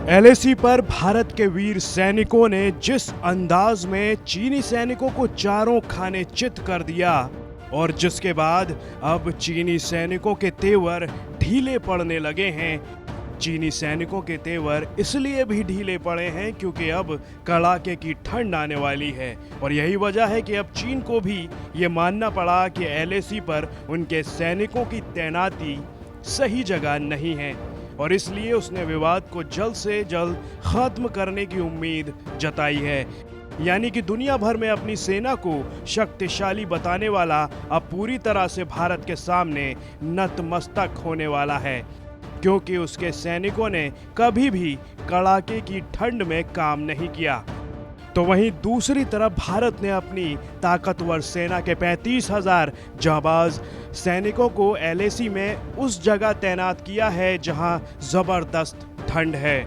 LAC पर भारत के वीर सैनिकों ने जिस अंदाज में चीनी सैनिकों को चारों खाने चित कर दिया और जिसके बाद अब चीनी सैनिकों के तेवर ढीले पड़ने लगे हैं। चीनी सैनिकों के तेवर इसलिए भी ढीले पड़े हैं क्योंकि अब कड़ाके की ठंड आने वाली है और यही वजह है कि अब चीन को भी ये मानना पड़ा कि एलएसी पर उनके सैनिकों की तैनाती सही जगह नहीं है और इसलिए उसने विवाद को जल्द से जल्द खत्म करने की उम्मीद जताई है। यानी कि दुनिया भर में अपनी सेना को शक्तिशाली बताने वाला अब पूरी तरह से भारत के सामने नतमस्तक होने वाला है क्योंकि उसके सैनिकों ने कभी भी कड़ाके की ठंड में काम नहीं किया। तो वहीं दूसरी तरफ भारत ने अपनी ताकतवर सेना के 35,000 जाबाज सैनिकों को एलएसी में उस जगह तैनात किया है जहां जबरदस्त ठंड है।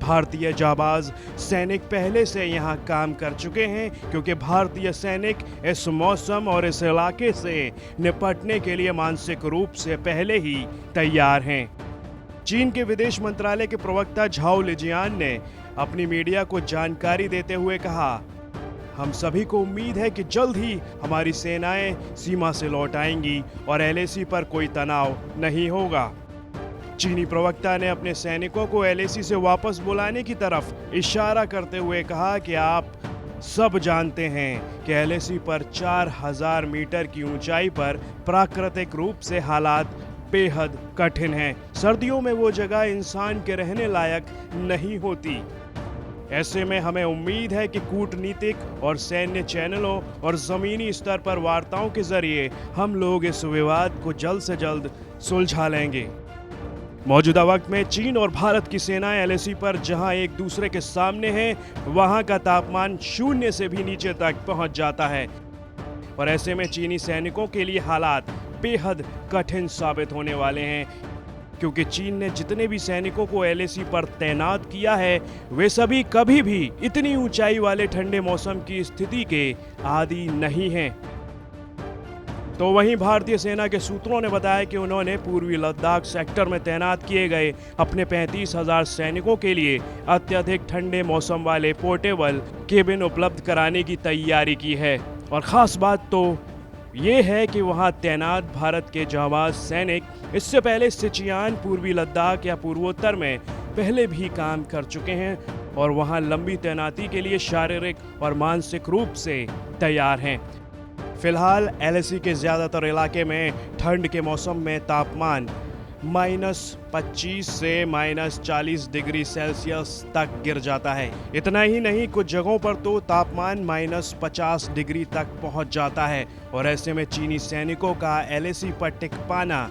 भारतीय जाबाज सैनिक पहले से यहां काम कर चुके हैं क्योंकि भारतीय सैनिक इस मौसम और इस इलाके से निपटने के लिए मानसिक रूप से पहले ही तैयार हैं। चीन के विदेश मंत्रालय के प्रवक्ता झाओ लिजियान ने अपनी मीडिया को जानकारी देते हुए कहा, हम सभी को उम्मीद है कि जल्द ही हमारी सेनाएं सीमा से लौट आएंगी और एलएसी पर कोई तनाव नहीं होगा। चीनी प्रवक्ता ने अपने सैनिकों को एलएसी से वापस बुलाने की तरफ इशारा करते हुए कहा कि आप सब जानते हैं कि एलएसी पर 4,000 मीटर की ऊंचाई पर प्राकृतिक रूप से हालात बेहद कठिन हैं। सर्दियों में वो जगह इंसान के रहने लायक नहीं होती। ऐसे में हमें उम्मीद है कि कूटनीतिक और सैन्य चैनलों और जमीनी स्तर पर वार्ताओं के जरिए हम लोग इस विवाद को जल्द से जल्द सुलझा लेंगे। मौजूदा वक्त में चीन और भारत की सेनाएं एलएसी पर जहां एक दूसरे के सामने हैं, वहां का तापमान 0 से भी नीचे तक पहुंच जाता है और ऐसे में चीनी सैनिकों के लिए हालात बेहद कठिन साबित होने वाले हैं क्योंकि चीन ने जितने भी सैनिकों को एलएसी पर तैनात किया है वे सभी कभी भी इतनी ऊंचाई वाले ठंडे मौसम की स्थिति के आदी नहीं हैं। तो वहीं भारतीय सेना के सूत्रों ने बताया कि उन्होंने पूर्वी लद्दाख सेक्टर में तैनात किए गए अपने 35,000 सैनिकों के लिए अत्यधिक ठंडे मौसम वाले पोर्टेबल केबिन उपलब्ध कराने की तैयारी की है और खास बात तो ये है कि वहां तैनात भारत के जाबाज सैनिक इससे पहले सिचियान, पूर्वी लद्दाख या पूर्वोत्तर में पहले भी काम कर चुके हैं और वहां लंबी तैनाती के लिए शारीरिक और मानसिक रूप से तैयार हैं। फिलहाल एलएसी के ज़्यादातर इलाके में ठंड के मौसम में तापमान -25 से -40 डिग्री सेल्सियस तक गिर जाता है। इतना ही नहीं, कुछ जगहों पर तो तापमान -50 डिग्री तक पहुंच जाता है और ऐसे में चीनी सैनिकों का एलएसी पर टिक पाना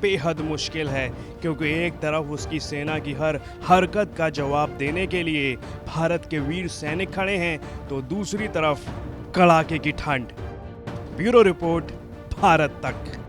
बेहद मुश्किल है क्योंकि एक तरफ उसकी सेना की हर हरकत का जवाब देने के लिए भारत के वीर सैनिक खड़े हैं तो दूसरी तरफ कड़ाके की ठंड। ब्यूरो रिपोर्ट, भारत तक।